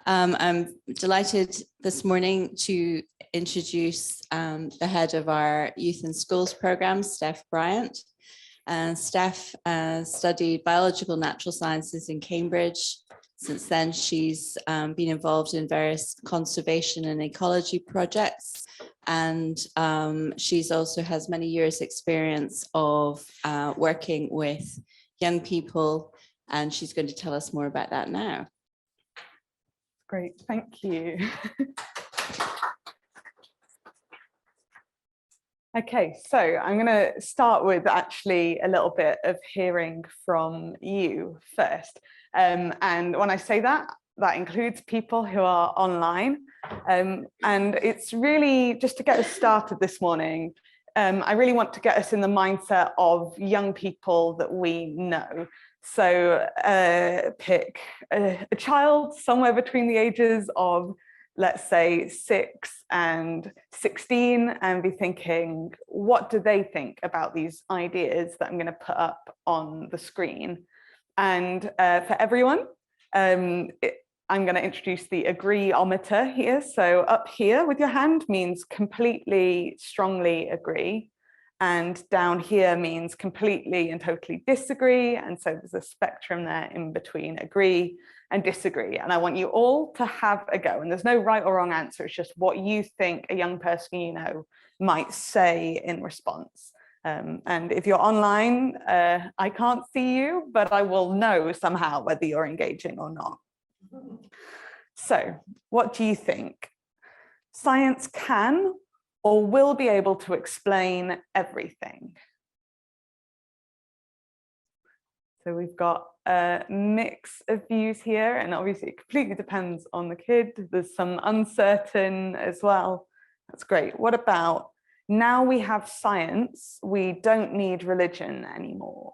I'm delighted this morning to introduce the head of our Youth and Schools program, Steph Bryant. Steph studied biological natural sciences in Cambridge. Since then, she's been involved in various conservation and ecology projects. And she's also has many years experience of working with young people. And she's going to tell us more about that now. Great, thank you. Okay, so I'm going to start with actually a little bit of hearing from you first. And when I say that, that includes people who are online. And it's really just to get us started this morning. I really want to get us in the mindset of young people that we know. So pick a child somewhere between the ages of, let's say, 6 and 16, and be thinking, what do they think about these ideas that I'm going to put up on the screen? And for everyone, I'm going to introduce the agree-ometer here. So up here with your hand means completely, strongly agree. And down here means completely and totally disagree. And so there's a spectrum there in between agree and disagree. And I want you all to have a go. And there's no right or wrong answer. It's just what you think a young person you know might say in response. And if you're online, I can't see you, but I will know somehow whether you're engaging or not. So what do you think? Science can or will be able to explain everything? So we've got a mix of views here, and obviously it completely depends on the kid. There's some uncertain as well. That's great. What about now we have science, we don't need religion anymore?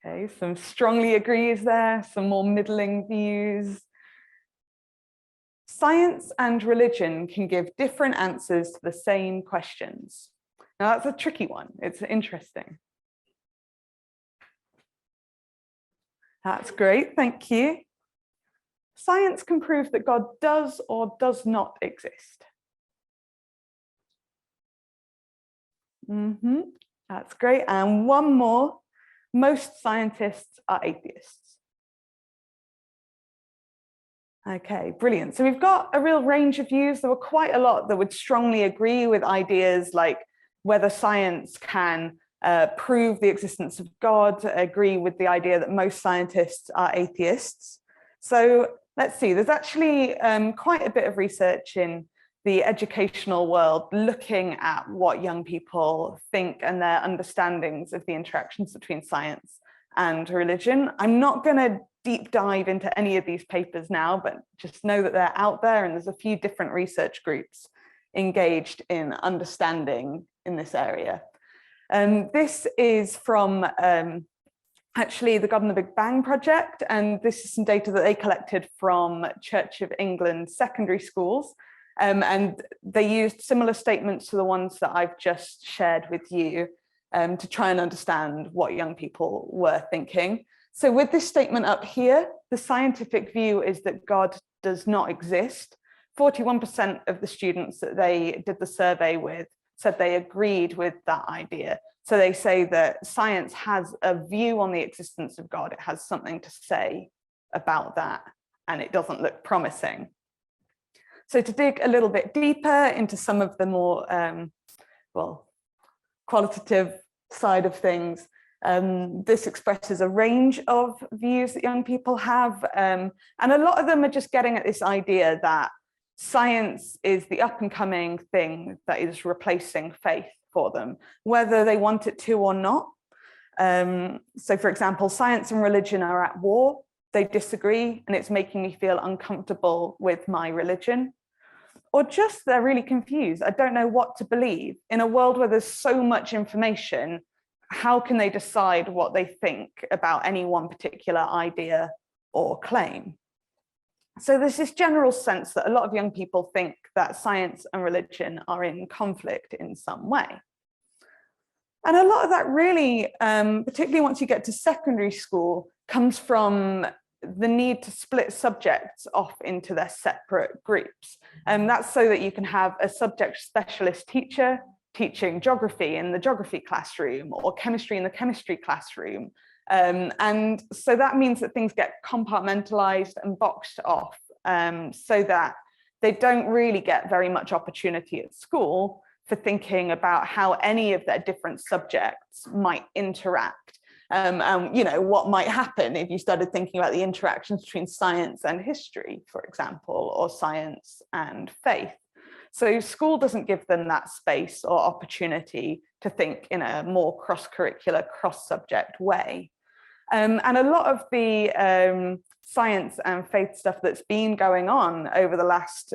Okay, some strongly agrees there, some more middling views. Science and religion can give different answers to the same questions. Now that's a tricky one. It's interesting. That's great, thank you. Science can prove that God does or does not exist. That's great. And one more, most scientists are atheists. Okay, brilliant. So we've got a real range of views. There were quite a lot that would strongly agree with ideas like whether science can prove the existence of God, agree with the idea that most scientists are atheists. So let's see, there's actually quite a bit of research in the educational world looking at what young people think and their understandings of the interactions between science and religion. I'm not going to deep dive into any of these papers now, but just know that they're out there, and there's a few different research groups engaged in understanding in this area. This is from actually the God and the Big Bang project, and this is some data that they collected from Church of England secondary schools, and they used similar statements to the ones that I've just shared with you to try and understand what young people were thinking. So with this statement up here, the scientific view is that God does not exist. 41% of the students that they did the survey with said they agreed with that idea. So they say that science has a view on the existence of God. It has something to say about that, and it doesn't look promising. So to dig a little bit deeper into some of the more, qualitative side of things, this expresses a range of views that young people have, and a lot of them are just getting at this idea that science is the up-and-coming thing that is replacing faith for them, whether they want it to or not. So for example, science and religion are at war, they disagree, and it's making me feel uncomfortable with my religion. Or just they're really confused, I don't know what to believe. In a world where there's so much information, how can they decide what they think about any one particular idea or claim? So there's this general sense that a lot of young people think that science and religion are in conflict in some way. And a lot of that really, particularly once you get to secondary school, comes from the need to split subjects off into their separate groups. And that's so that you can have a subject specialist teacher teaching geography in the geography classroom or chemistry in the chemistry classroom. And so that means that things get compartmentalized and boxed off, so that they don't really get very much opportunity at school for thinking about how any of their different subjects might interact. And you know, what might happen if you started thinking about the interactions between science and history, for example, or science and faith. So school doesn't give them that space or opportunity to think in a more cross-curricular, cross-subject way. And a lot of the science and faith stuff that's been going on over the last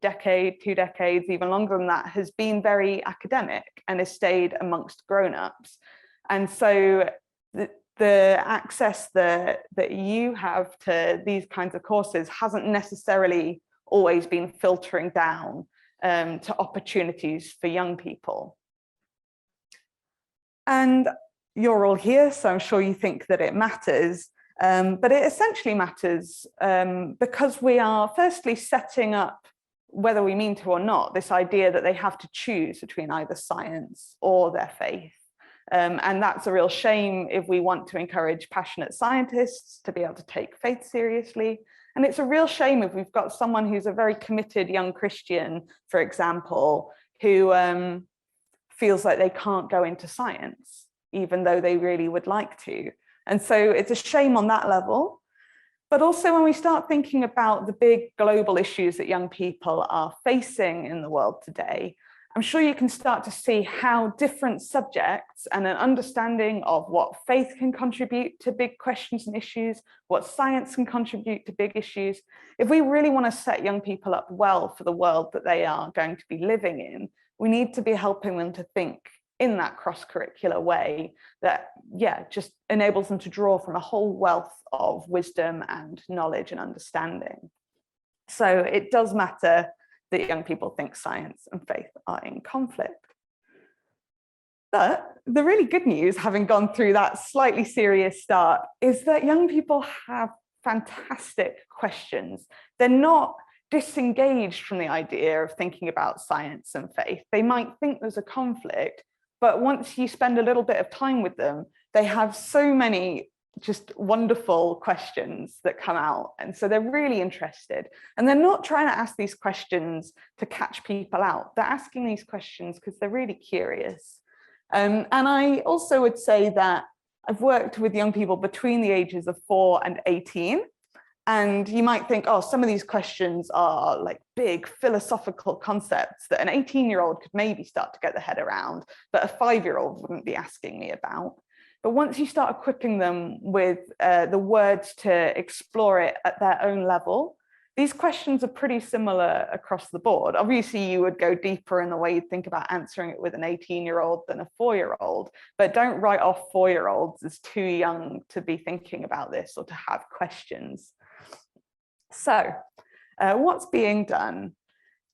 decade, 2 decades, even longer than that, has been very academic and has stayed amongst grown-ups. And so the access that you have to these kinds of courses hasn't necessarily always been filtering down to opportunities for young people. And you're all here, so I'm sure you think that it matters, but it essentially matters because we are firstly setting up, whether we mean to or not, this idea that they have to choose between either science or their faith. And that's a real shame if we want to encourage passionate scientists to be able to take faith seriously. And it's a real shame if we've got someone who's a very committed young Christian, for example, who feels like they can't go into science, even though they really would like to. And so it's a shame on that level. But also when we start thinking about the big global issues that young people are facing in the world today, I'm sure you can start to see how different subjects and an understanding of what faith can contribute to big questions and issues, what science can contribute to big issues. If we really want to set young people up well for the world that they are going to be living in, we need to be helping them to think in that cross-curricular way that, yeah, just enables them to draw from a whole wealth of wisdom and knowledge and understanding. So it does matter that young people think science and faith are in conflict. But the really good news, having gone through that slightly serious start, is that young people have fantastic questions. They're not disengaged from the idea of thinking about science and faith. They might think there's a conflict, but once you spend a little bit of time with them, they have so many just wonderful questions that come out. And so they're really interested. And they're not trying to ask these questions to catch people out. They're asking these questions because they're really curious. And I also would say that I've worked with young people between the ages of 4 and 18. And you might think, oh, some of these questions are like big philosophical concepts that an 18-year-old could maybe start to get their head around, but a 5-year-old wouldn't be asking me about. But once you start equipping them with the words to explore it at their own level, these questions are pretty similar across the board. Obviously, you would go deeper in the way you think about answering it with an 18-year-old than a 4-year-old, but don't write off 4-year-olds as too young to be thinking about this or to have questions. So what's being done?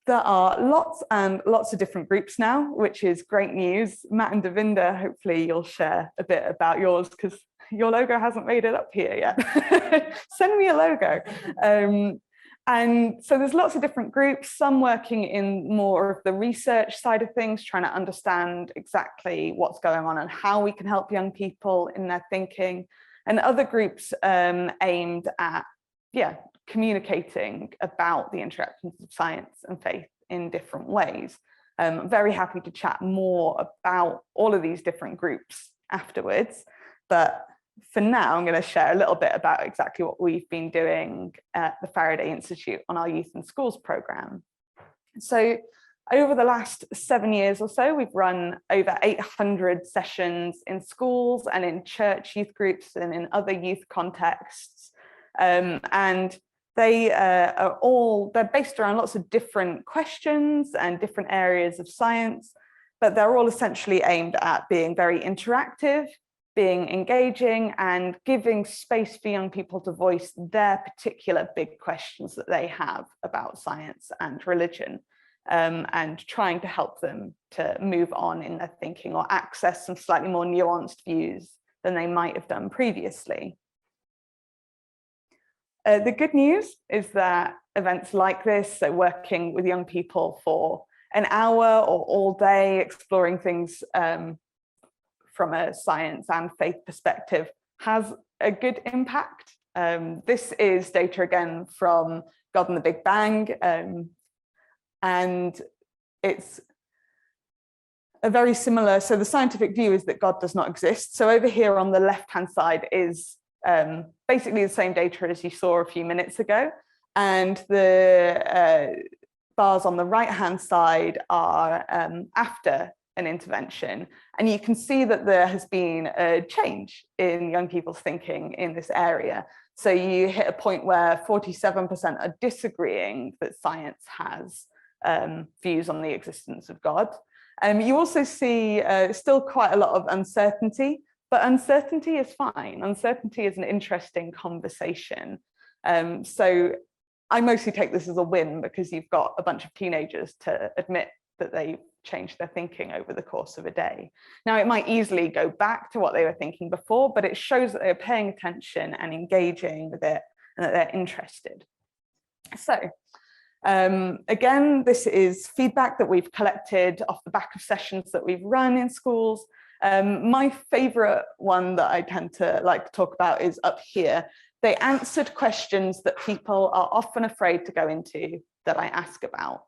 There are lots and lots of different groups now, which is great news. Matt and Devinda, hopefully you'll share a bit about yours because your logo hasn't made it up here yet. Send me a logo. And so there's lots of different groups, some working in more of the research side of things, trying to understand exactly what's going on and how we can help young people in their thinking, and other groups aimed at, communicating about the interactions of science and faith in different ways. I'm very happy to chat more about all of these different groups afterwards, but for now, I'm going to share a little bit about exactly what we've been doing at the Faraday Institute on our Youth and Schools programme. So over the last 7 years or so, we've run over 800 sessions in schools and in church youth groups and in other youth contexts. And they're based around lots of different questions and different areas of science, but they're all essentially aimed at being very interactive, being engaging, and giving space for young people to voice their particular big questions that they have about science and religion, and trying to help them to move on in their thinking or access some slightly more nuanced views than they might have done previously. The good news is that events like this, so working with young people for an hour or all day, exploring things from a science and faith perspective, has a good impact. This is data again from God and the Big Bang, and it's a very similar, so the scientific view is that God does not exist. So over here on the left-hand side is basically the same data as you saw a few minutes ago. And the bars on the right-hand side are after an intervention. And you can see that there has been a change in young people's thinking in this area. So you hit a point where 47% are disagreeing that science has views on the existence of God. You also see still quite a lot of uncertainty, but uncertainty is fine. Uncertainty is an interesting conversation. So I mostly take this as a win because you've got a bunch of teenagers to admit that they changed their thinking over the course of a day. Now, it might easily go back to what they were thinking before, but it shows that they're paying attention and engaging with it and that they're interested. So, again, this is feedback that we've collected off the back of sessions that we've run in schools. My favorite one that I tend to like to talk about is up here. They answered questions that people are often afraid to go into that I ask about.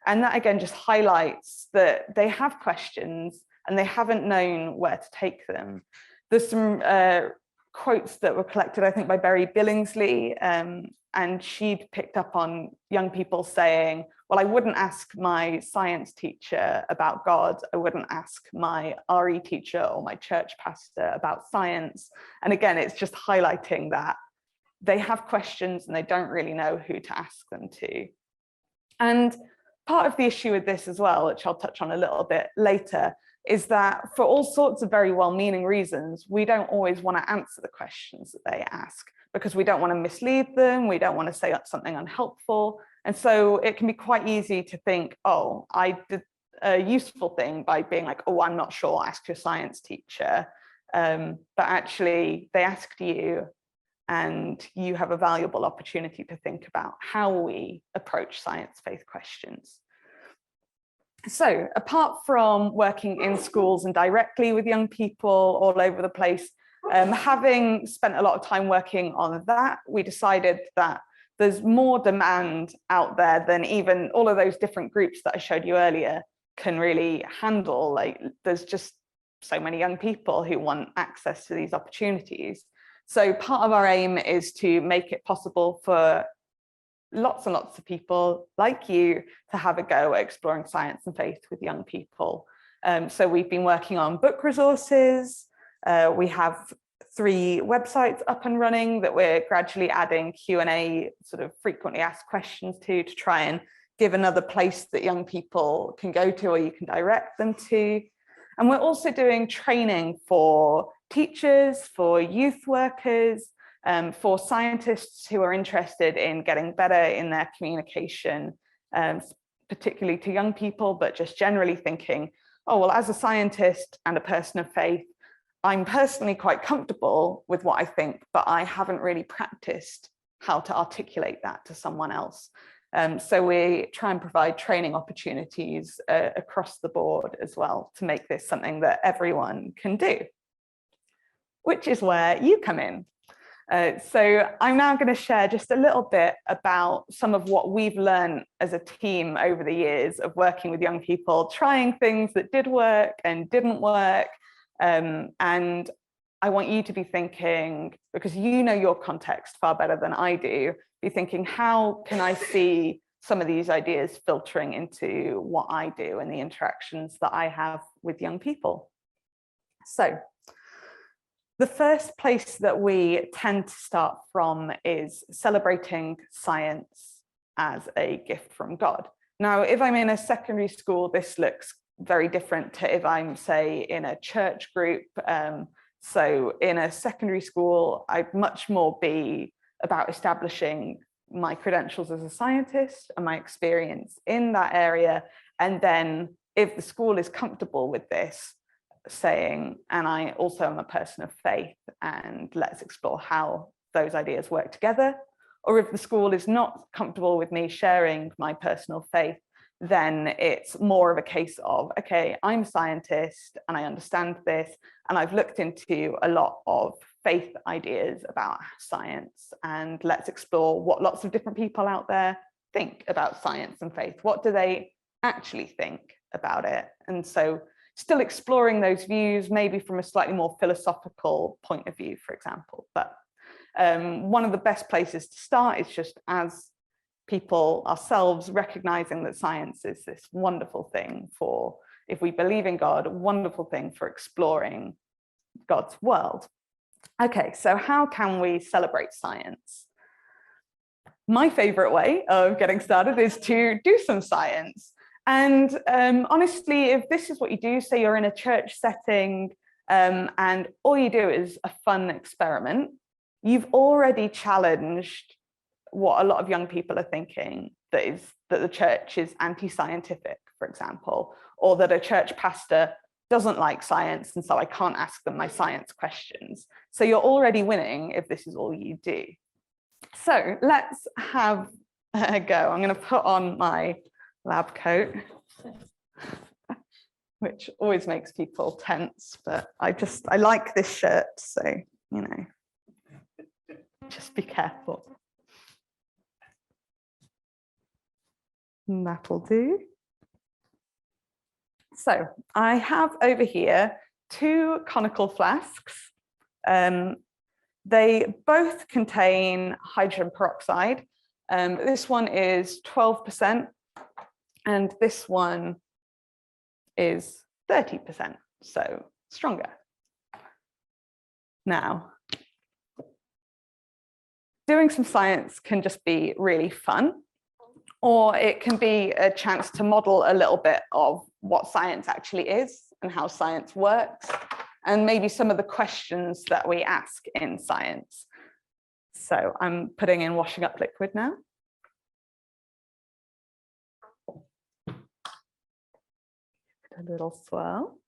And that again just highlights that they have questions and they haven't known where to take them. There's some quotes that were collected, I think, by Berry Billingsley, and she'd picked up on young people saying, well, I wouldn't ask my science teacher about God. I wouldn't ask my RE teacher or my church pastor about science. And again, it's just highlighting that they have questions and they don't really know who to ask them to. And part of the issue with this as well, which I'll touch on a little bit later, is that for all sorts of very well-meaning reasons, we don't always want to answer the questions that they ask because we don't want to mislead them, we don't want to say something unhelpful. And so it can be quite easy to think, oh, I did a useful thing by being like, oh, I'm not sure, ask your science teacher. But actually they asked you, and you have a valuable opportunity to think about how we approach science faith questions. So apart from working in schools and directly with young people all over the place, having spent a lot of time working on that, we decided that there's more demand out there than even all of those different groups that I showed you earlier can really handle. Like, there's just so many young people who want access to these opportunities. So part of our aim is to make it possible for lots and lots of people like you to have a go at exploring science and faith with young people. So we've been working on book resources. We have 3 websites up and running that we're gradually adding Q&A, sort of frequently asked questions to try and give another place that young people can go to or you can direct them to. And we're also doing training for teachers, for youth workers, for scientists who are interested in getting better in their communication, particularly to young people, but just generally thinking, oh, well, as a scientist and a person of faith, I'm personally quite comfortable with what I think, but I haven't really practiced how to articulate that to someone else. So we try and provide training opportunities across the board as well to make this something that everyone can do, which is where you come in. So I'm now going to share just a little bit about some of what we've learned as a team over the years of working with young people, trying things that did work and didn't work. And I want you to be thinking, because you know your context far better than I do, be thinking, how can I see some of these ideas filtering into what I do and the interactions that I have with young people? So the first place that we tend to start from is celebrating science as a gift from God. Now, if I'm in a secondary school, this looks very different to if I'm, say, in a church group. So in a secondary school, I'd much more be about establishing my credentials as a scientist and my experience in that area. And then if the school is comfortable with this, saying, and I also am a person of faith, and let's explore how those ideas work together. or if the school is not comfortable with me sharing my personal faith, then it's more of a case of, okay, I'm a scientist and I understand this, and I've looked into a lot of faith ideas about science, and let's explore what lots of different people out there think about science and faith. What do they actually think about it? And so still exploring those views, maybe from a slightly more philosophical point of view, for example. But one of the best places to start is just as people ourselves recognizing that science is this wonderful thing for, if we believe in God, a wonderful thing for exploring God's world. Okay, so how can we celebrate science? My favorite way of getting started is to do some science. And honestly, if this is what you do, say you're in a church setting and all you do is a fun experiment, you've already challenged what a lot of young people are thinking, that the church is anti-scientific, for example, or that a church pastor doesn't like science and so I can't ask them my science questions. So you're already winning if this is all you do. So let's have a go. I'm going to put on my lab coat, which always makes people tense, but I like this shirt, so, you know, just be careful. And that'll do. So I have over here 2 conical flasks. They both contain hydrogen peroxide. This one is 12%, and this one is 30%, so stronger. Now, doing some science can just be really fun, or it can be a chance to model a little bit of what science actually is and how science works, and maybe some of the questions that we ask in science. So I'm putting in washing up liquid now. A little swirl.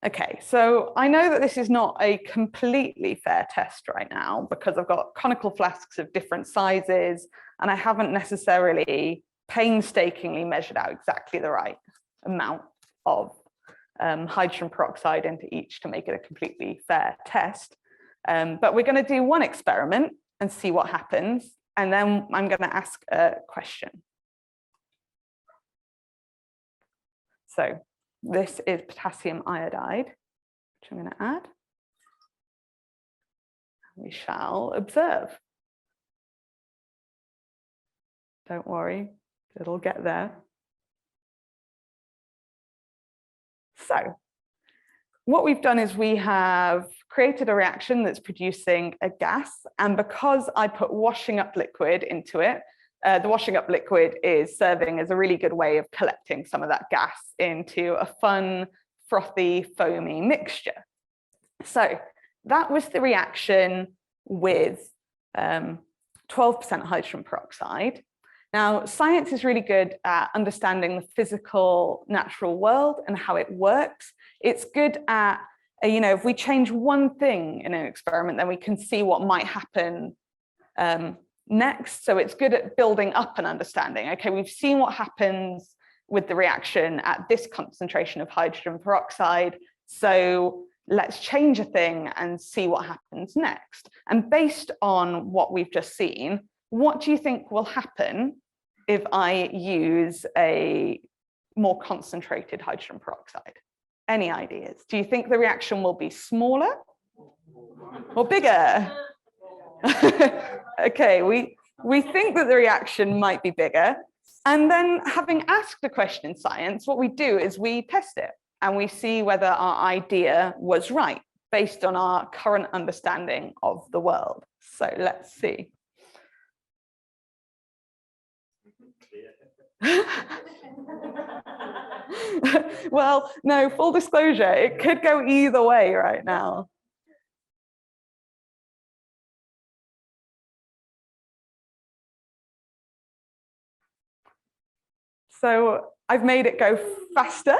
Okay, so I know that this is not a completely fair test right now because I've got conical flasks of different sizes and I haven't necessarily painstakingly measured out exactly the right amount of hydrogen peroxide into each to make it a completely fair test. But we're going to do one experiment and see what happens, and then I'm going to ask a question. So this is potassium iodide, which I'm going to add. We shall observe. Don't worry, it'll get there. So what we've done is we have created a reaction that's producing a gas, and because I put washing up liquid into it, the washing up liquid is serving as a really good way of collecting some of that gas into a fun, frothy, foamy mixture. So that was the reaction with 12% hydrogen peroxide. Now, science is really good at understanding the physical, natural world and how it works. It's good at, you know, if we change one thing in an experiment, then we can see what might happen next. So it's good at building up an understanding. Okay, we've seen what happens with the reaction at this concentration of hydrogen peroxide. So let's change a thing and see what happens next. And based on what we've just seen, what do you think will happen if I use a more concentrated hydrogen peroxide? Any ideas? Do you think the reaction will be smaller or bigger? Okay, we think that the reaction might be bigger. And then, having asked a question in science, what we do is we test it and we see whether our idea was right based on our current understanding of the world. So let's see. Well, no, full disclosure, it could go either way right now. So I've made it go faster.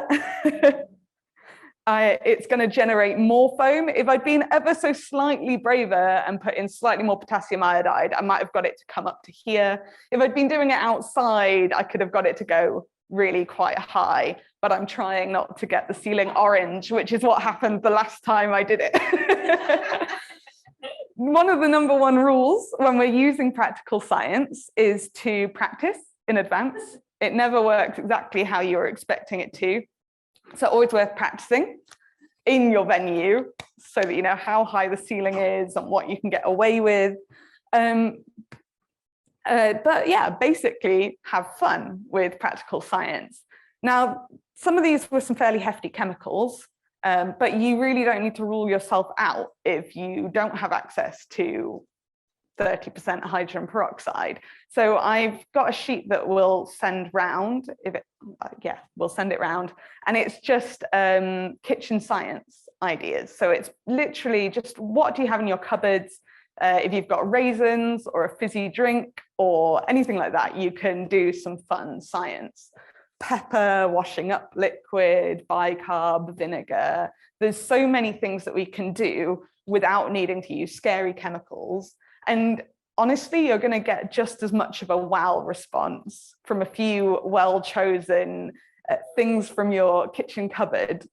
it's going to generate more foam. If I'd been ever so slightly braver and put in slightly more potassium iodide, I might have got it to come up to here. If I'd been doing it outside, I could have got it to go really quite high, but I'm trying not to get the ceiling orange, which is what happened the last time I did it. One of the number one rules when we're using practical science is to practice in advance. It never works exactly how you're expecting it to. So always worth practicing in your venue so that you know how high the ceiling is and what you can get away with. But yeah, basically have fun with practical science. Now, some of these were some fairly hefty chemicals, but you really don't need to rule yourself out if you don't have access to 30% hydrogen peroxide. So I've got a sheet that we'll send round, we'll send it round, and it's just kitchen science ideas. So it's literally just what do you have in your cupboards? If you've got raisins or a fizzy drink or anything like that, you can do some fun science. Pepper, washing up liquid, bicarb, vinegar. There's so many things that we can do without needing to use scary chemicals. And honestly, you're going to get just as much of a wow response from a few well-chosen things from your kitchen cupboard.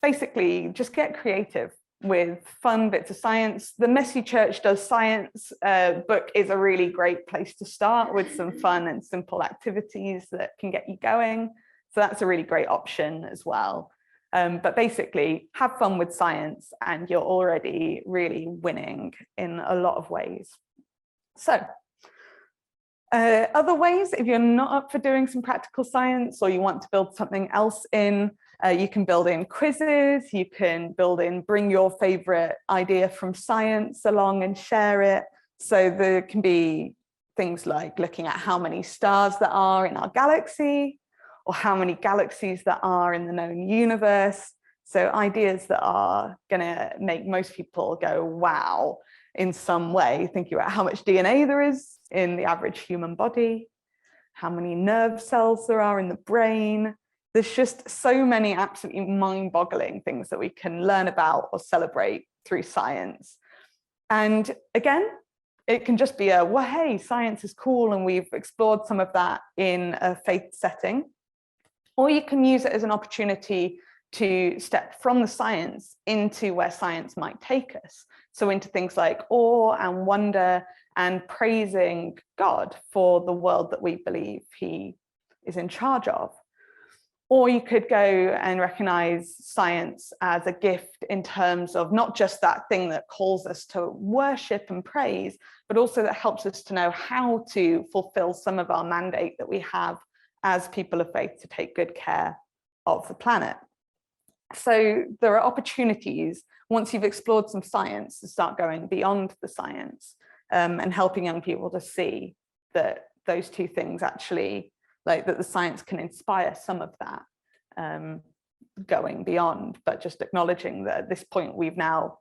Basically, just get creative with fun bits of science. The Messy Church Does Science book is a really great place to start with some fun and simple activities that can get you going. So that's a really great option as well. But basically, have fun with science and you're already really winning in a lot of ways. So other ways, if you're not up for doing some practical science or you want to build something else in, you can build in quizzes, you can build in bring your favorite idea from science along and share it. So there can be things like looking at how many stars there are in our galaxy, or how many galaxies there are in the known universe. So ideas that are going to make most people go, wow, in some way, thinking about how much DNA there is in the average human body, how many nerve cells there are in the brain. There's just so many absolutely mind-boggling things that we can learn about or celebrate through science. And again, it can just be a, well, hey, science is cool, and we've explored some of that in a faith setting. Or you can use it as an opportunity to step from the science into where science might take us. So into things like awe and wonder and praising God for the world that we believe he is in charge of. Or you could go and recognize science as a gift in terms of not just that thing that calls us to worship and praise, but also that helps us to know how to fulfill some of our mandate that we have as people of faith to take good care of the planet. So there are opportunities once you've explored some science to start going beyond the science and helping young people to see that those two things actually, like that the science can inspire some of that going beyond, but just acknowledging that at this point we've now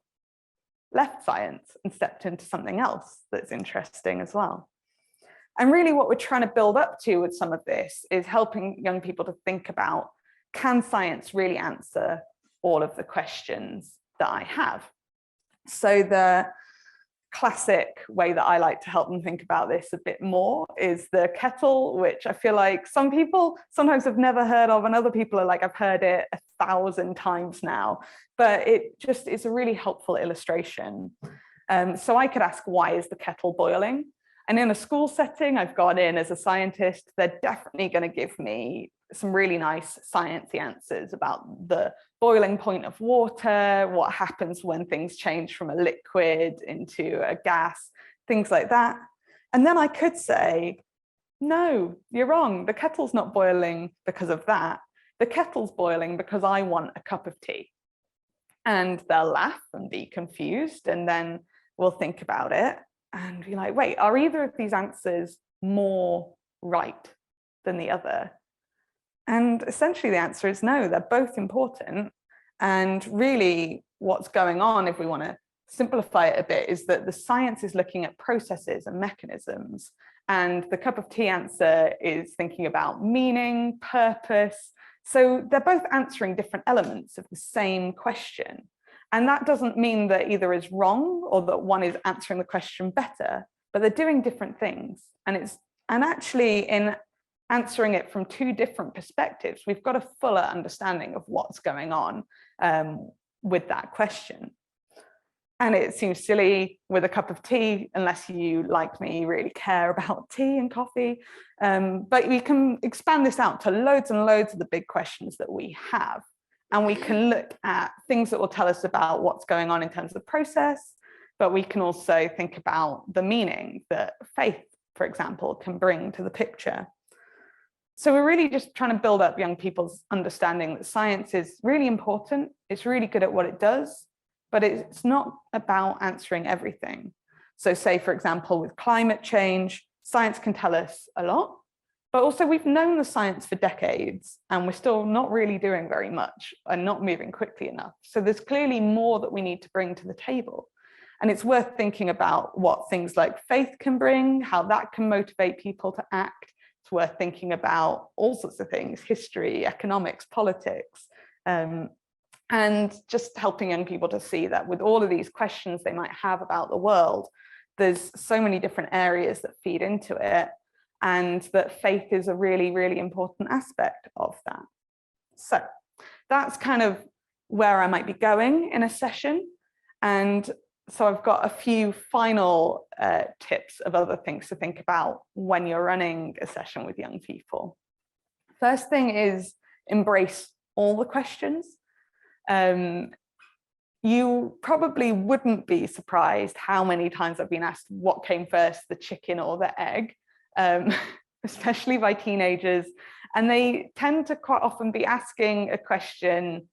left science and stepped into something else that's interesting as well. And really what we're trying to build up to with some of this is helping young people to think about, can science really answer all of the questions that I have? So the classic way that I like to help them think about this a bit more is the kettle, which I feel like some people sometimes have never heard of, and other people are like, I've heard it 1,000 times now. But it just is a really helpful illustration. So I could ask, why is the kettle boiling? And in a school setting, I've gone in as a scientist, they're definitely going to give me some really nice sciencey answers about the boiling point of water, what happens when things change from a liquid into a gas, things like that. And then I could say, no, you're wrong. The kettle's not boiling because of that. The kettle's boiling because I want a cup of tea. And they'll laugh and be confused, and then we'll think about it and be like, wait, are either of these answers more right than the other? And essentially the answer is no, they're both important. And really what's going on, if we want to simplify it a bit, is that the science is looking at processes and mechanisms. And the cup of tea answer is thinking about meaning, purpose, So they're both answering different elements of the same question. And that doesn't mean that either is wrong or that one is answering the question better, but they're doing different things. And actually in answering it from two different perspectives, we've got a fuller understanding of what's going on with that question. And it seems silly with a cup of tea, unless you, like me, really care about tea and coffee. But we can expand this out to loads and loads of the big questions that we have. And we can look at things that will tell us about what's going on in terms of the process, but we can also think about the meaning that faith, for example, can bring to the picture. So we're really just trying to build up young people's understanding that science is really important. It's really good at what it does, but it's not about answering everything. So say, for example, with climate change, science can tell us a lot, but also we've known the science for decades and we're still not really doing very much and not moving quickly enough. So there's clearly more that we need to bring to the table. And it's worth thinking about what things like faith can bring, how that can motivate people to act. It's worth thinking about all sorts of things, history, economics, politics, and just helping young people to see that with all of these questions they might have about the world, there's so many different areas that feed into it, and that faith is a really, really important aspect of that. So that's kind of where I might be going in a session. And so I've got a few final tips of other things to think about when you're running a session with young people. First thing is embrace all the questions. You probably wouldn't be surprised how many times I've been asked what came first, the chicken or the egg, especially by teenagers. And they tend to quite often be asking a question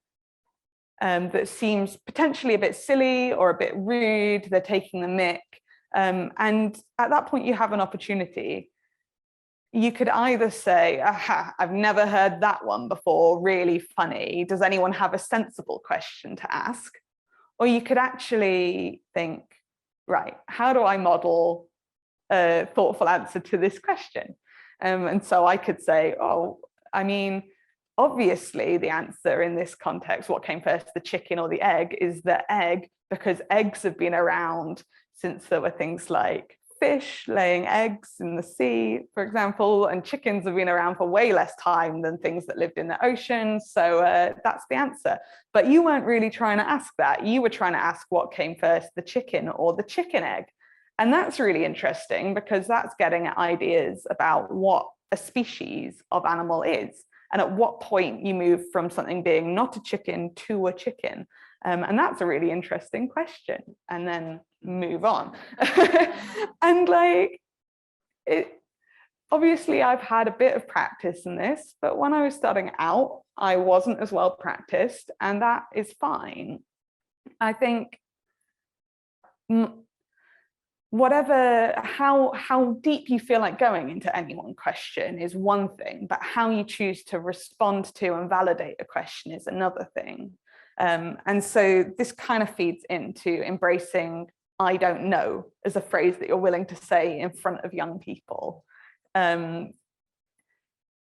that seems potentially a bit silly or a bit rude. They're taking the mick. And at that point, you have an opportunity. You could either say, aha, I've never heard that one before, really funny. Does anyone have a sensible question to ask? Or you could actually think, right, how do I model a thoughtful answer to this question? And so I could say, oh, I mean, obviously the answer in this context, what came first, the chicken or the egg, is the egg, because eggs have been around since there were things like fish laying eggs in the sea, for example, and chickens have been around for way less time than things that lived in the ocean. So that's the answer. But you weren't really trying to ask that. You were trying to ask what came first, the chicken or the chicken egg. And that's really interesting because that's getting at ideas about what a species of animal is and at what point you move from something being not a chicken to a chicken. And that's a really interesting question. And then move on. And like, obviously I've had a bit of practice in this, but when I was starting out, I wasn't as well practiced, and that is fine. I think how deep you feel like going into any one question is one thing, but how you choose to respond to and validate a question is another thing. And so this kind of feeds into embracing "I don't know" as a phrase that you're willing to say in front of young people.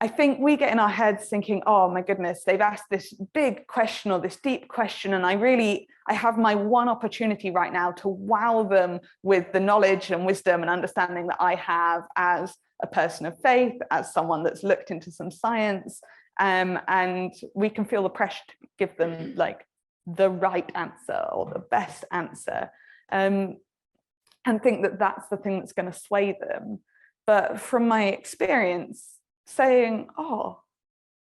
I think we get in our heads thinking, oh my goodness, they've asked this big question or this deep question, and I have my one opportunity right now to wow them with the knowledge and wisdom and understanding that I have as a person of faith, as someone that's looked into some science. And we can feel the pressure to give them like the right answer or the best answer, and think that that's the thing that's going to sway them. But from my experience, saying, oh,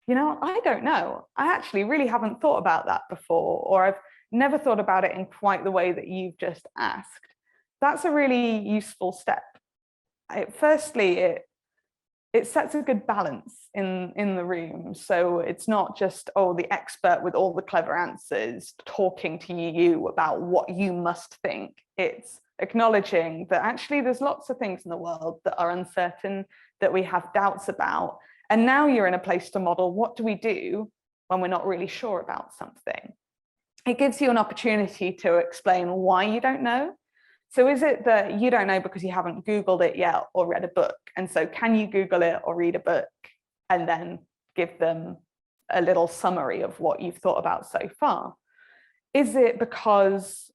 you know, I don't know. I actually really haven't thought about that before, or I've never thought about it in quite the way that you've just asked. That's a really useful step. Firstly, it sets a good balance in the room. So it's not just, oh, the expert with all the clever answers talking to you about what you must think. It's acknowledging that actually there's lots of things in the world that are uncertain, that we have doubts about. And now you're in a place to model, what do we do when we're not really sure about something? It gives you an opportunity to explain why you don't know. So is it that you don't know because you haven't Googled it yet or read a book? And so can you Google it or read a book and then give them a little summary of what you've thought about so far. Is it because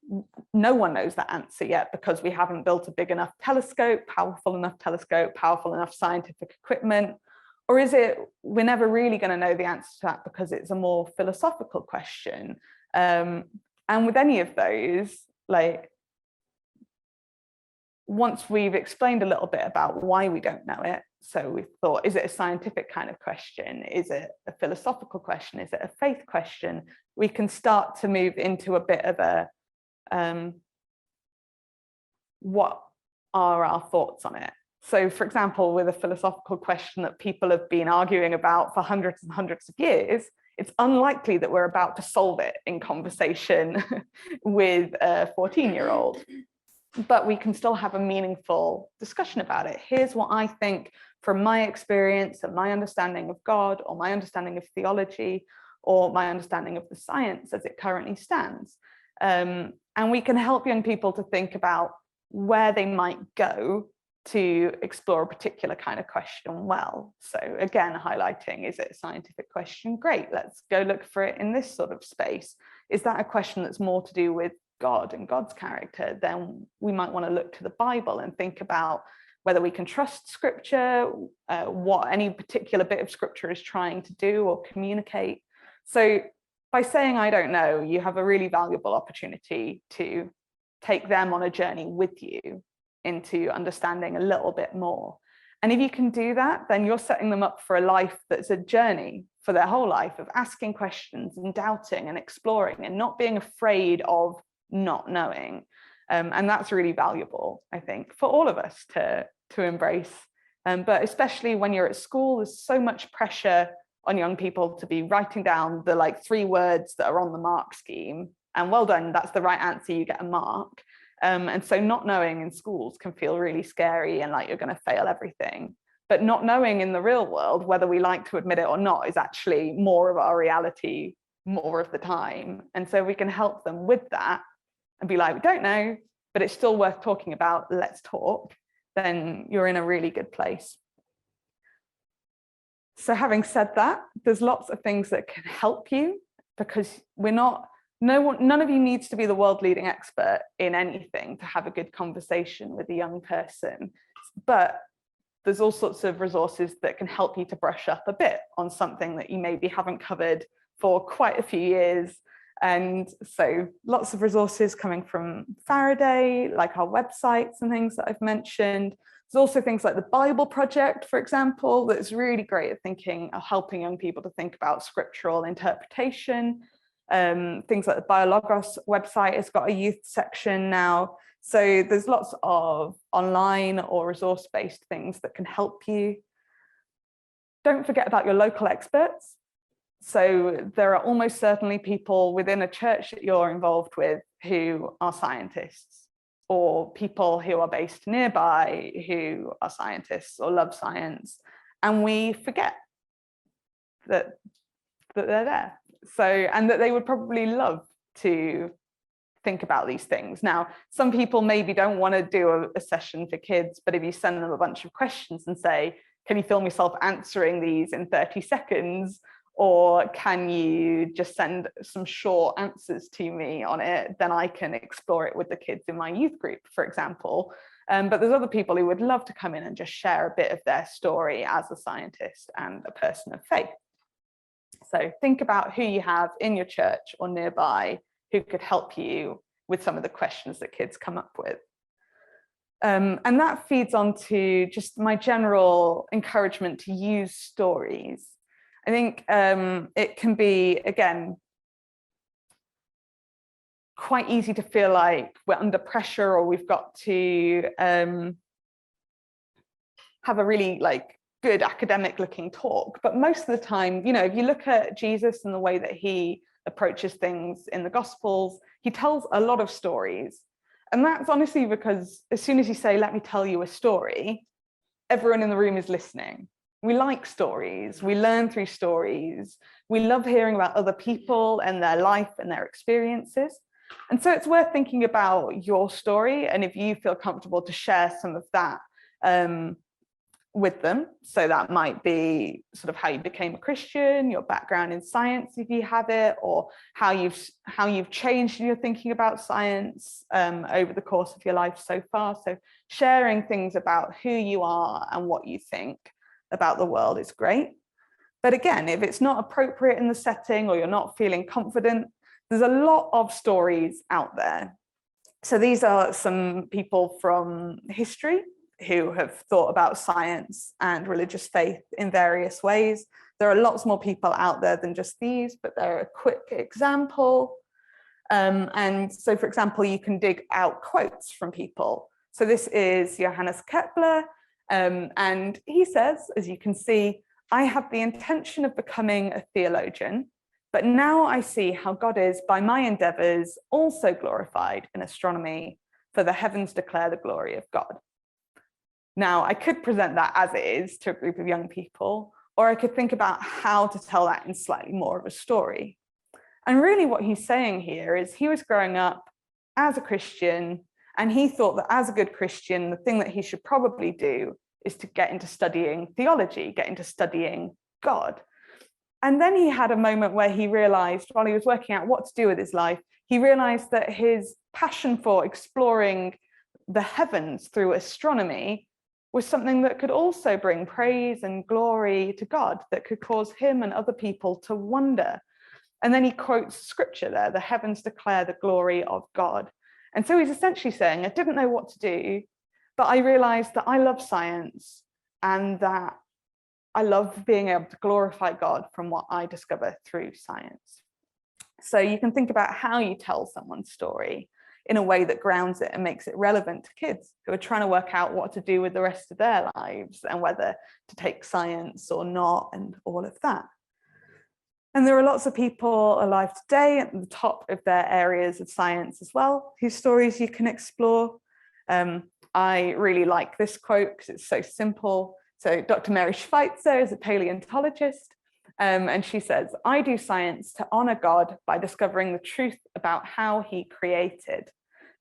no one knows the answer yet, because we haven't built a big enough telescope, powerful enough scientific equipment? Or is it we're never really going to know the answer to that because it's a more philosophical question? And with any of those, like, once we've explained a little bit about why we don't know it, so we've thought, is it a scientific kind of question? Is it a philosophical question? Is it a faith question? We can start to move into a bit of a, what are our thoughts on it? So, for example, with a philosophical question that people have been arguing about for hundreds and hundreds of years, it's unlikely that we're about to solve it in conversation with a 14-year-old. But we can still have a meaningful discussion about it. Here's what I think from my experience and my understanding of God, or my understanding of theology, or my understanding of the science as it currently stands. And we can help young people to think about where they might go to explore a particular kind of question well. So again, highlighting, is it a scientific question? Great, let's go look for it in this sort of space. Is that a question that's more to do with God and God's character? Then we might want to look to the Bible and think about whether we can trust scripture, what any particular bit of scripture is trying to do or communicate. So by saying, I don't know, you have a really valuable opportunity to take them on a journey with you into understanding a little bit more. And if you can do that, then you're setting them up for a life that's a journey for their whole life of asking questions and doubting and exploring and not being afraid of not knowing. And that's really valuable, I think, for all of us to embrace. But especially when you're at school, there's so much pressure on young people to be writing down the like 3 words that are on the mark scheme. And well done, that's the right answer, you get a mark. And so not knowing in schools can feel really scary and like you're going to fail everything. But not knowing in the real world, whether we like to admit it or not, is actually more of our reality more of the time. And so we can help them with that and be like, we don't know, but it's still worth talking about, let's talk. Then you're in a really good place. So having said that, there's lots of things that can help you, because none of you needs to be the world leading expert in anything to have a good conversation with a young person. But there's all sorts of resources that can help you to brush up a bit on something that you maybe haven't covered for quite a few years. And so lots of resources coming from Faraday, like our websites and things that I've mentioned. There's also things like the Bible Project, for example, that's really great at helping young people to think about scriptural interpretation. Things like the Biologos website has got a youth section now. So there's lots of online or resource-based things that can help you. Don't forget about your local experts. So there are almost certainly people within a church that you're involved with who are scientists, or people who are based nearby who are scientists or love science. And we forget that they're there. So, and that they would probably love to think about these things. Now, some people maybe don't want to do a session for kids, but if you send them a bunch of questions and say, can you film yourself answering these in 30 seconds? Or can you just send some short answers to me on it? Then I can explore it with the kids in my youth group, for example. But there's other people who would love to come in and just share a bit of their story as a scientist and a person of faith. So think about who you have in your church or nearby who could help you with some of the questions that kids come up with. And that feeds on to just my general encouragement to use stories. I think it can be, again, quite easy to feel like we're under pressure, or we've got to have a really good academic looking talk. But most of the time, if you look at Jesus and the way that he approaches things in the Gospels, he tells a lot of stories. And that's honestly because as soon as you say, let me tell you a story, everyone in the room is listening. We like stories, we learn through stories, we love hearing about other people and their life and their experiences. And so it's worth thinking about your story, and if you feel comfortable to share some of that with them. So that might be sort of how you became a Christian, your background in science, if you have it, or how you've changed in your thinking about science over the course of your life so far. So sharing things about who you are and what you think about the world is great. But again, if it's not appropriate in the setting or you're not feeling confident, there's a lot of stories out there. So these are some people from history who have thought about science and religious faith in various ways. There are lots more people out there than just these, but they're a quick example. And so, for example, you can dig out quotes from people. So this is Johannes Kepler, and he says, as you can see, "I had the intention of becoming a theologian, but now I see how God is, by my endeavors, also glorified in astronomy, for the heavens declare the glory of God." Now, I could present that as it is to a group of young people, or I could think about how to tell that in slightly more of a story. And really what he's saying here is he was growing up as a Christian, and he thought that as a good Christian, the thing that he should probably do is to get into studying theology, get into studying God. And then he had a moment where he realized, while he was working out what to do with his life, he realized that his passion for exploring the heavens through astronomy was something that could also bring praise and glory to God, that could cause him and other people to wonder. And then he quotes scripture there, "The heavens declare the glory of God." And so he's essentially saying, I didn't know what to do, but I realized that I love science and that I love being able to glorify God from what I discover through science. So you can think about how you tell someone's story in a way that grounds it and makes it relevant to kids who are trying to work out what to do with the rest of their lives and whether to take science or not and all of that. And there are lots of people alive today at the top of their areas of science as well, whose stories you can explore. I really like this quote because it's so simple. So Dr. Mary Schweitzer is a paleontologist, and she says, "I do science to honor God by discovering the truth about how he created.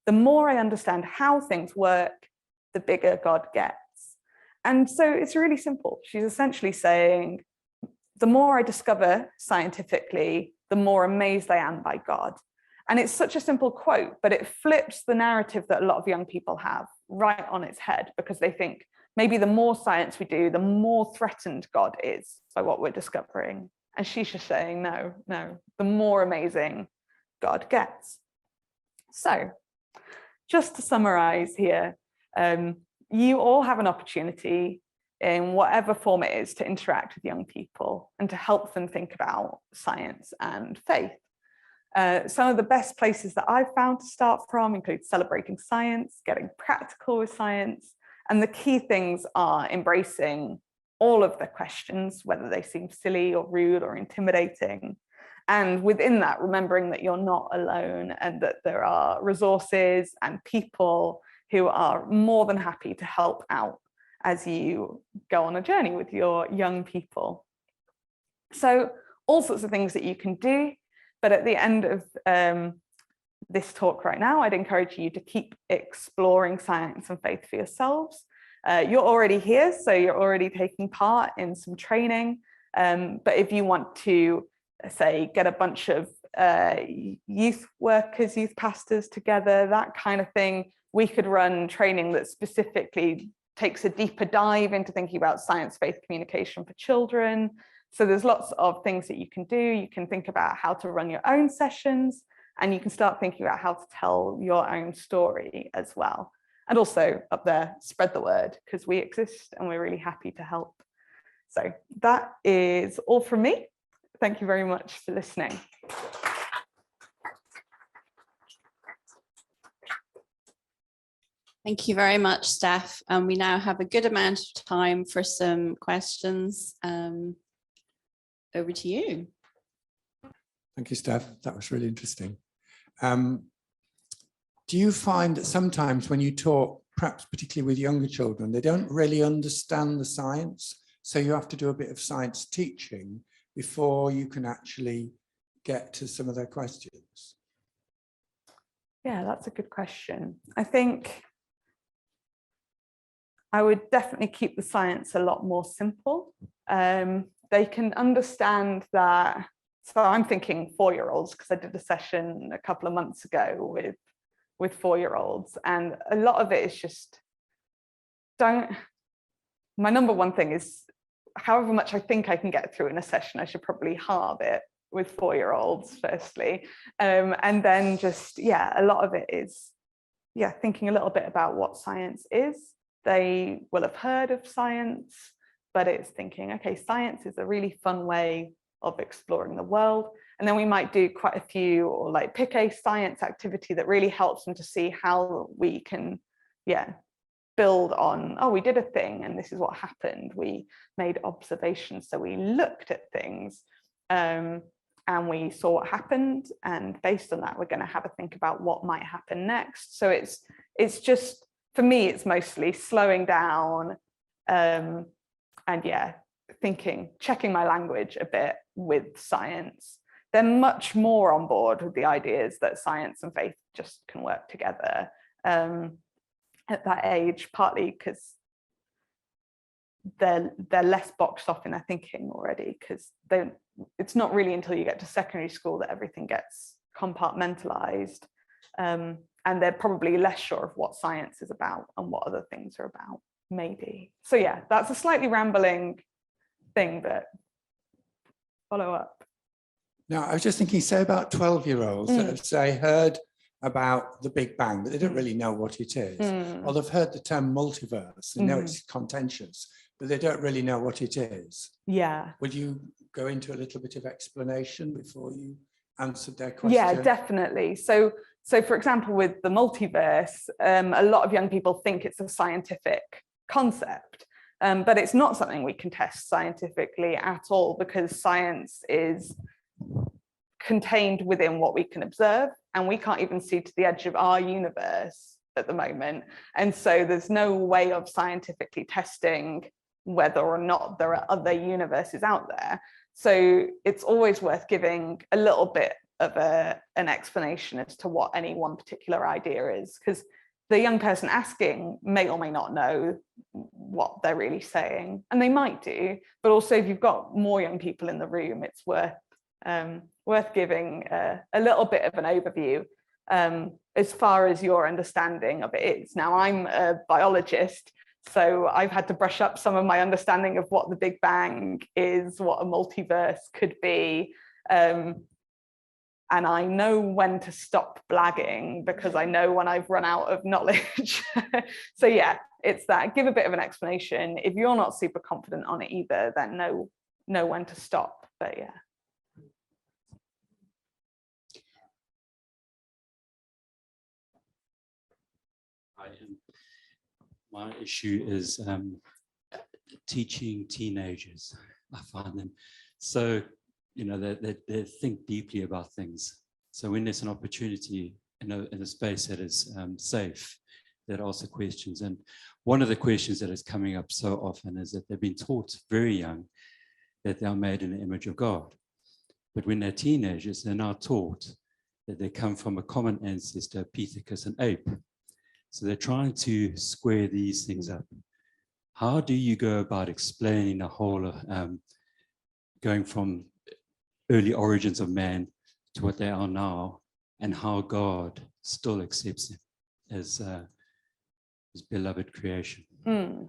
The more I understand how things work, the bigger God gets." And so it's really simple. She's essentially saying, the more I discover scientifically, the more amazed I am by God. And it's such a simple quote, but it flips the narrative that a lot of young people have right on its head, because they think maybe the more science we do, the more threatened God is by what we're discovering. And she's just saying, no, the more amazing God gets. So just to summarize here, you all have an opportunity in whatever form it is to interact with young people and to help them think about science and faith. Some of the best places that I've found to start from include celebrating science, getting practical with science, and the key things are embracing all of the questions, whether they seem silly or rude or intimidating. And within that, remembering that you're not alone and that there are resources and people who are more than happy to help out as you go on a journey with your young people. So all sorts of things that you can do, but at the end of this talk right now, I'd encourage you to keep exploring science and faith for yourselves. You're already here, so you're already taking part in some training. But if you want to, say, get a bunch of youth workers, youth pastors together, that kind of thing, we could run training that specifically takes a deeper dive into thinking about science, faith, communication for children. So there's lots of things that you can do. You can think about how to run your own sessions, and you can start thinking about how to tell your own story as well. And also up there, spread the word, because we exist and we're really happy to help. So that is all from me. Thank you very much for listening. Thank you very much, Steph. We now have a good amount of time for some questions. Over to you. Thank you, Steph. That was really interesting. Do you find that sometimes when you talk, perhaps particularly with younger children, they don't really understand the science, so you have to do a bit of science teaching before you can actually get to some of their questions? Yeah, that's a good question. I think I would definitely keep the science a lot more simple. They can understand that. So I'm thinking 4-year-olds, because I did a session a couple of months ago with 4-year-olds, and a lot of it is just my number one thing is, however much I think I can get through in a session, I should probably halve it with 4-year-olds firstly, and then just, a lot of it is thinking a little bit about what science is. They will have heard of science, but it's thinking, okay, science is a really fun way of exploring the world. And then we might do quite a few, or like pick a science activity that really helps them to see how we can build on, oh, we did a thing and this is what happened. We made observations, so we looked at things and we saw what happened, and based on that we're going to have a think about what might happen next. So it's just, for me, it's mostly slowing down and thinking, checking my language a bit with science. They're much more on board with the ideas that science and faith just can work together at that age, partly because they're less boxed off in their thinking already, because it's not really until you get to secondary school that everything gets compartmentalized, and they're probably less sure of what science is about and what other things are about, maybe. So yeah, that's a slightly rambling thing, but follow up. Now, I was just thinking, say about 12-year-olds that have, say, heard about the Big Bang, but they don't really know what it is. Or they've heard the term multiverse, they know it's contentious, but they don't really know what it is. Yeah. Would you go into a little bit of explanation before you answered their question? Yeah, definitely. So for example, with the multiverse, a lot of young people think it's a scientific concept, but it's not something we can test scientifically at all, because science is contained within what we can observe, and we can't even see to the edge of our universe at the moment. And so there's no way of scientifically testing whether or not there are other universes out there. So it's always worth giving a little bit of an explanation as to what any one particular idea is, because the young person asking may or may not know what they're really saying, and they might do. But also, if you've got more young people in the room, it's worth giving a little bit of an overview as far as your understanding of it is. Now, I'm a biologist, so I've had to brush up some of my understanding of what the Big Bang is, what a multiverse could be, and I know when to stop blagging, because I know when I've run out of knowledge. So yeah, it's that, give a bit of an explanation. If you're not super confident on it either, then know when to stop. But yeah. My issue is teaching teenagers. I find them so, they think deeply about things. So when there's an opportunity in a space that is safe, that ask the questions. And one of the questions that is coming up so often is that they've been taught very young that they are made in the image of God. But when they're teenagers, they're now taught that they come from a common ancestor, Pithecus, an ape. So they're trying to square these things up. How do you go about explaining the whole going from early origins of man to what they are now, and how God still accepts them as his beloved creation?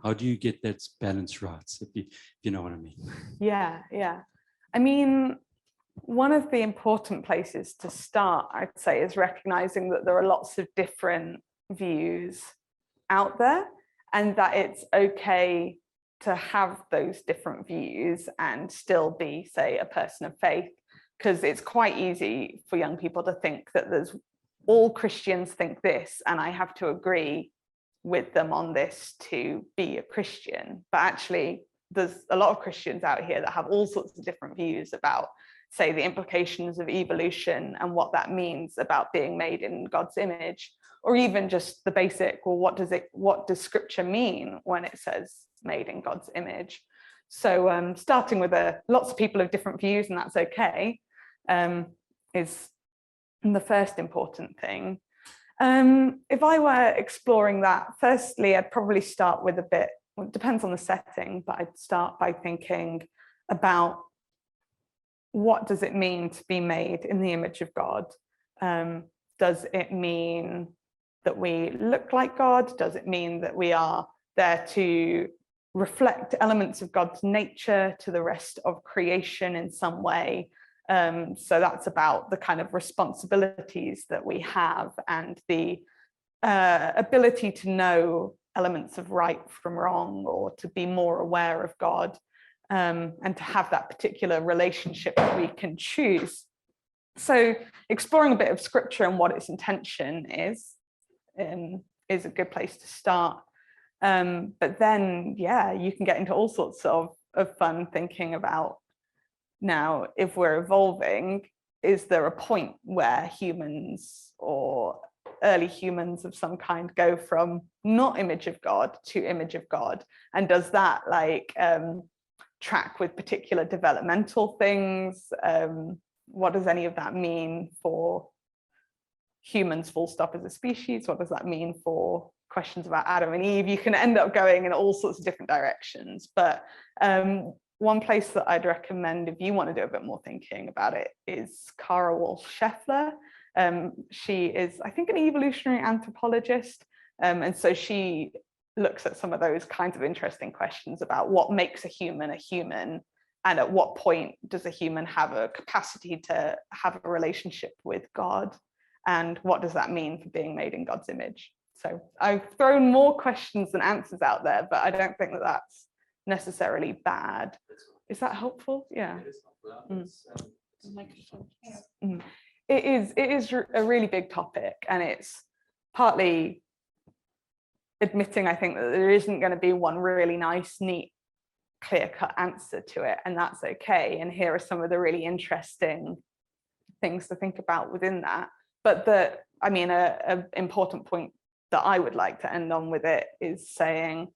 How do you get that balance right, if you know what I mean? Yeah. I mean, one of the important places to start, I'd say, is recognizing that there are lots of different views out there, and that it's okay to have those different views and still be, say, a person of faith, because it's quite easy for young people to think that there's all Christians think this and I have to agree with them on this to be a Christian. But actually, there's a lot of Christians out here that have all sorts of different views about, say, the implications of evolution and what that means about being made in God's image, or even just the basic, well, what does scripture mean when it says made in God's image? So starting with lots of people have different views, and that's okay, is the first important thing. If I were exploring that, firstly, I'd probably start with a bit, well, it depends on the setting, but I'd start by thinking about what does it mean to be made in the image of God? Does it mean that we look like God? Does it mean that we are there to reflect elements of God's nature to the rest of creation in some way? So that's about the kind of responsibilities that we have and the ability to know elements of right from wrong, or to be more aware of God, and to have that particular relationship that we can choose. So exploring a bit of scripture and what its intention is a good place to start. But then, yeah, you can get into all sorts of fun thinking about, now, if we're evolving, is there a point where humans or early humans of some kind go from not image of God to image of God? And does that like track with particular developmental things? What does any of that mean for humans full stop as a species? What does that mean for questions about Adam and Eve? You can end up going in all sorts of different directions, but one place that I'd recommend if you want to do a bit more thinking about it is Kara Walsh-Scheffler. She is, I think, an evolutionary anthropologist, and so she looks at some of those kinds of interesting questions about what makes a human, and at what point does a human have a capacity to have a relationship with God, and what does that mean for being made in God's image? So I've thrown more questions than answers out there, but I don't think that that's necessarily bad. Is that helpful? Yeah. It is a really big topic, and it's partly admitting, I think, that there isn't going to be one really nice, neat, clear-cut answer to it, and that's okay. And here are some of the really interesting things to think about within that. But I mean, an important point that I would like to end on with it is saying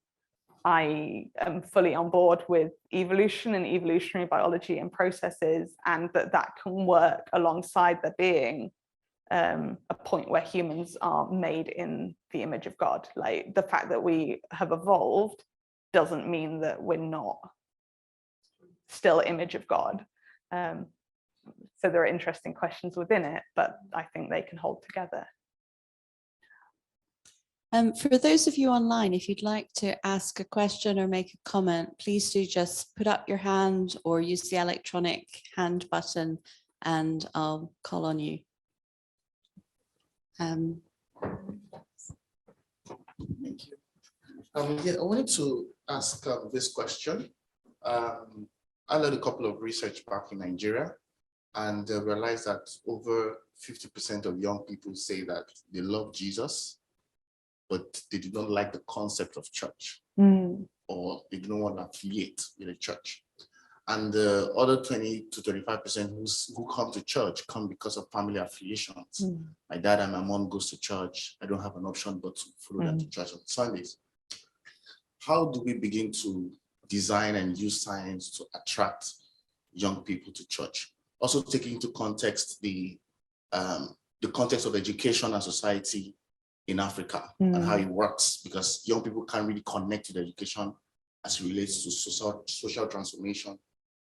I am fully on board with evolution and evolutionary biology and processes, and that can work alongside there being a point where humans are made in the image of God. Like, the fact that we have evolved doesn't mean that we're not still image of God. So there are interesting questions within it, but I think they can hold together. For those of you online, if you'd like to ask a question or make a comment, please do just put up your hand or use the electronic hand button and I'll call on you. Thank you. Yeah, I wanted to ask this question. I led a couple of research back in Nigeria, and realized that over 50% of young people say that they love Jesus, but they do not like the concept of church, or they do not want to affiliate with a church. And the other 20 to 25% who come to church come because of family affiliations. My dad and my mom goes to church. I don't have an option but to follow them to church on Sundays. How do we begin to design and use science to attract young people to church? Also taking into context the context of education and society in Africa and how it works, because young people can't really connect to education as it relates to social transformation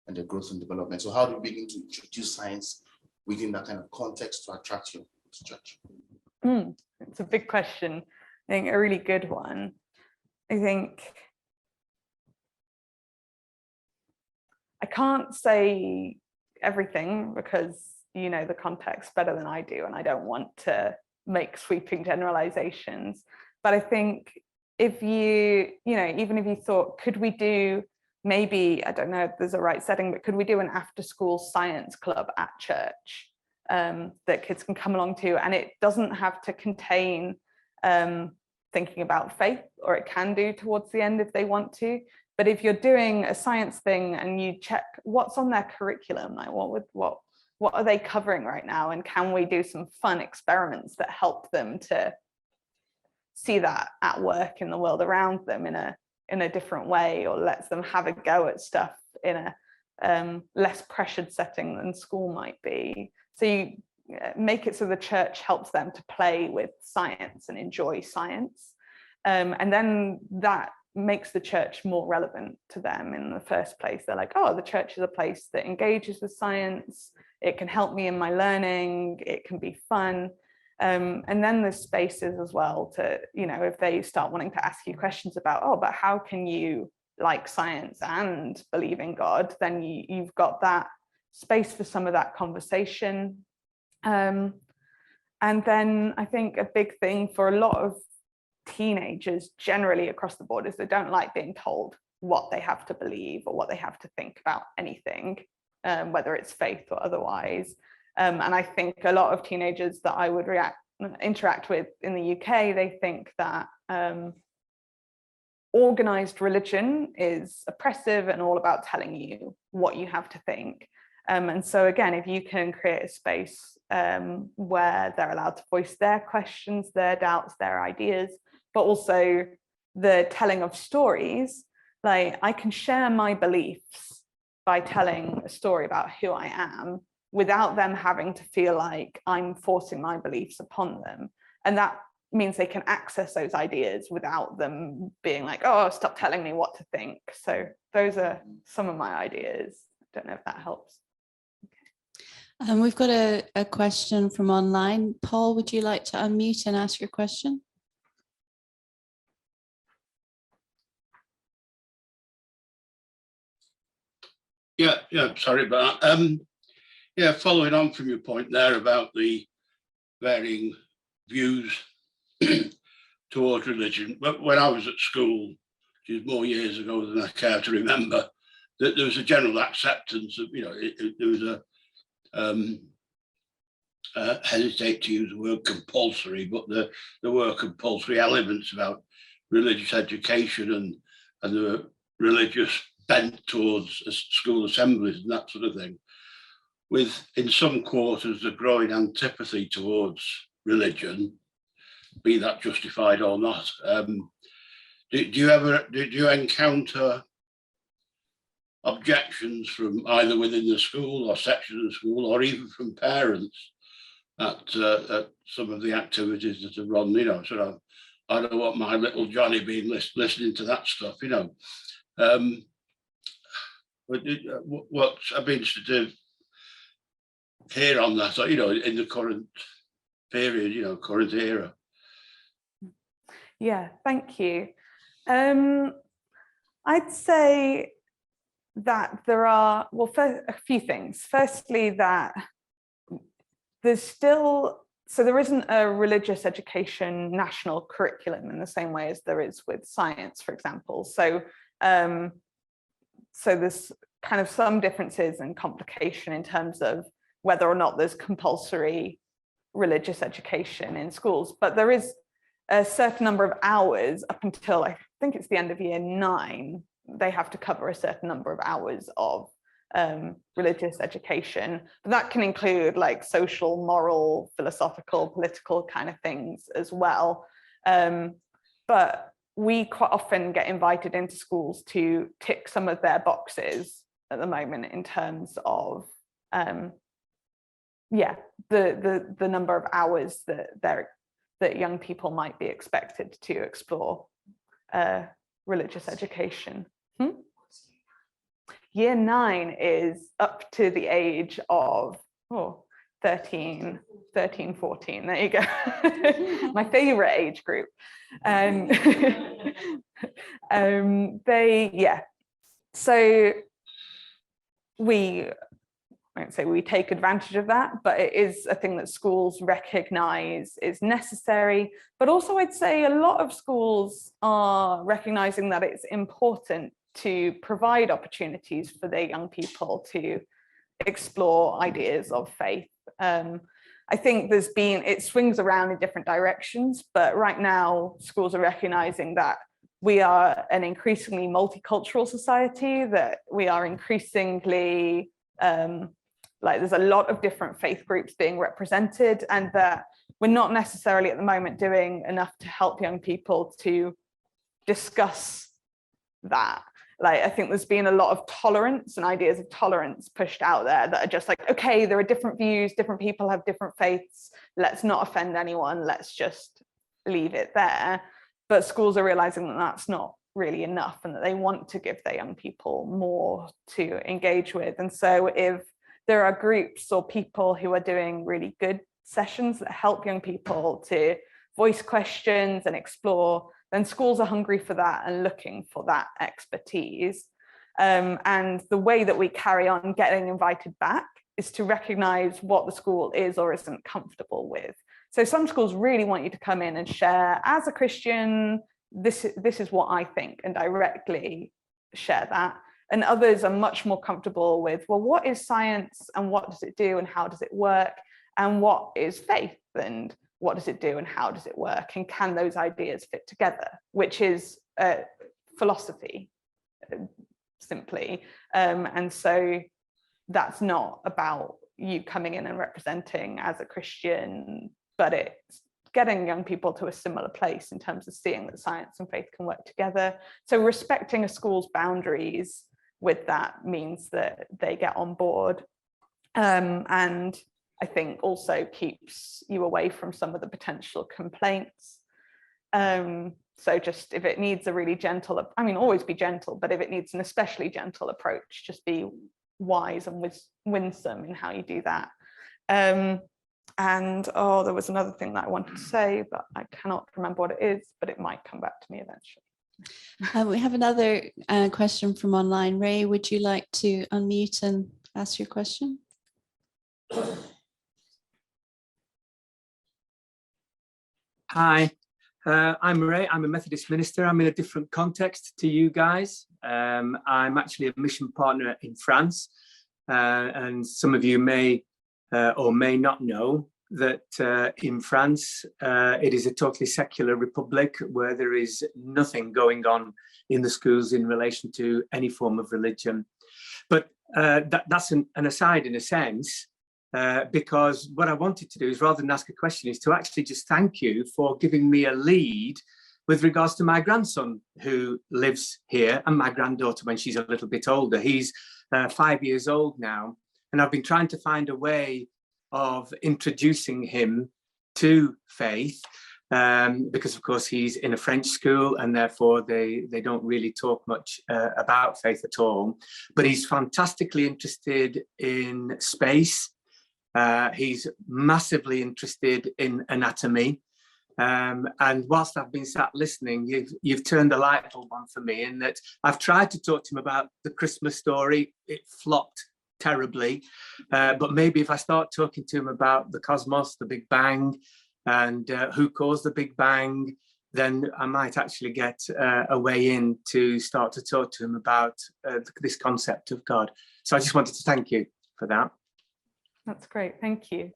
and the growth and development. So how do we begin to introduce science within that kind of context to attract young people to church? It's a big question. I think a really good one. I think I can't say everything because you know the context better than I do, and I don't want to make sweeping generalizations. But I think if even if you thought, could we do, maybe, I don't know if there's a right setting, but could we do an after-school science club at church that kids can come along to? And it doesn't have to contain thinking about faith, or it can do towards the end if they want to. But if you're doing a science thing and you check what's on their curriculum, like what are they covering right now, and can we do some fun experiments that help them to see that at work in the world around them in a different way, or lets them have a go at stuff in a less pressured setting than school might be. So make it so the church helps them to play with science and enjoy science. And then that makes the church more relevant to them in the first place. They're like, oh, the church is a place that engages with science. It can help me in my learning. It can be fun. And then there's spaces as well to, you know, if they start wanting to ask you questions about, oh, but how can you like science and believe in God, then you've got that space for some of that conversation. And then I think a big thing for a lot of teenagers generally across the board is they don't like being told what they have to believe or what they have to think about anything, whether it's faith or otherwise. And I think a lot of teenagers that I would interact with in the UK, they think that organized religion is oppressive and all about telling you what you have to think. And so again, if you can create a space where they're allowed to voice their questions, their doubts, their ideas, but also the telling of stories, like I can share my beliefs by telling a story about who I am without them having to feel like I'm forcing my beliefs upon them. And that means they can access those ideas without them being like, oh, stop telling me what to think. So those are some of my ideas. I don't know if that helps. We've got a question from online. Paul, would you like to unmute and ask your question? Yeah, sorry about that. Yeah, following on from your point there about the varying views towards religion. But when I was at school, which is more years ago than I care to remember, that there was a general acceptance of, you know, there was a hesitate to use the word compulsory, but there were compulsory elements about religious education and the religious bent towards school assemblies and that sort of thing, with in some quarters a growing antipathy towards religion, be that justified or not. Do you encounter objections from either within the school or section of the school, or even from parents at some of the activities that are run? You know, sort of, I don't want my little Johnny being listening to that stuff, you know. What I'd be interested to hear on that, you know, in the current period, you know, current era. Yeah, thank you. I'd say that there are, well, first, a few things. Firstly, that there's still, so there isn't a religious education national curriculum in the same way as there is with science, for example. So there's kind of some differences and complication in terms of whether or not there's compulsory religious education in schools, but there is a certain number of hours up until I think it's the end of year 9, they have to cover a certain number of hours of religious education. But that can include like social, moral, philosophical, political kind of things as well. But we quite often get invited into schools to tick some of their boxes at the moment in terms of the number of hours that young people might be expected to explore religious education. Year 9 is up to the age of 13, 14. There you go. My favorite age group. So we, I won't say we take advantage of that, but it is a thing that schools recognize is necessary. But also I'd say a lot of schools are recognizing that it's important to provide opportunities for their young people to explore ideas of faith. I think it swings around in different directions, but right now schools are recognizing that we are an increasingly multicultural society, that we are increasingly, there's a lot of different faith groups being represented, and that we're not necessarily at the moment doing enough to help young people to discuss that. Like, I think there's been a lot of tolerance and ideas of tolerance pushed out there that are just like, okay, there are different views, different people have different faiths, let's not offend anyone, let's just leave it there. But schools are realizing that that's not really enough, and that they want to give their young people more to engage with. And so if there are groups or people who are doing really good sessions that help young people to voice questions and explore, then schools are hungry for that and looking for that expertise. And the way that we carry on getting invited back is to recognize what the school is or isn't comfortable with. So some schools really want you to come in and share, as a Christian, this is what I think, and directly share that. And others are much more comfortable with, well, what is science and what does it do and how does it work? And what is faith and what does it do and how does it work? And can those ideas fit together? Which is philosophy, simply. And so that's not about you coming in and representing as a Christian, but it's getting young people to a similar place in terms of seeing that science and faith can work together. So respecting a school's boundaries with that means that they get on board. And I think also keeps you away from some of the potential complaints. So just if it needs a really gentle, I mean, always be gentle, but if it needs an especially gentle approach, just be wise and winsome in how you do that. And oh, there was another thing that I wanted to say, but I cannot remember what it is, but it might come back to me eventually. We have another question from online. Ray, would you like to unmute and ask your question? Hi, I'm Ray. I'm a Methodist minister. I'm in a different context to you guys. I'm actually a mission partner in France. And some of you may or may not know that in France, it is a totally secular republic where there is nothing going on in the schools in relation to any form of religion. But that's an aside in a sense, because what I wanted to do is, rather than ask a question, is to actually just thank you for giving me a lead with regards to my grandson who lives here, and my granddaughter when she's a little bit older. He's 5 years old now, and I've been trying to find a way of introducing him to faith, because of course he's in a French school and therefore they don't really talk much about faith at all. But he's fantastically interested in space. He's massively interested in anatomy. And whilst I've been sat listening, you've turned a light bulb on for me, in that I've tried to talk to him about the Christmas story. It flopped terribly, but maybe if I start talking to him about the cosmos, the Big Bang, and who caused the Big Bang, then I might actually get a way in to start to talk to him about this concept of God. So I just wanted to thank you for that. That's great, thank you.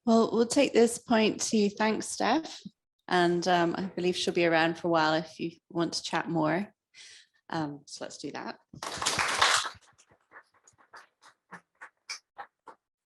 Well, we'll take this point to thank Steph, and I believe she'll be around for a while if you want to chat more. So let's do that.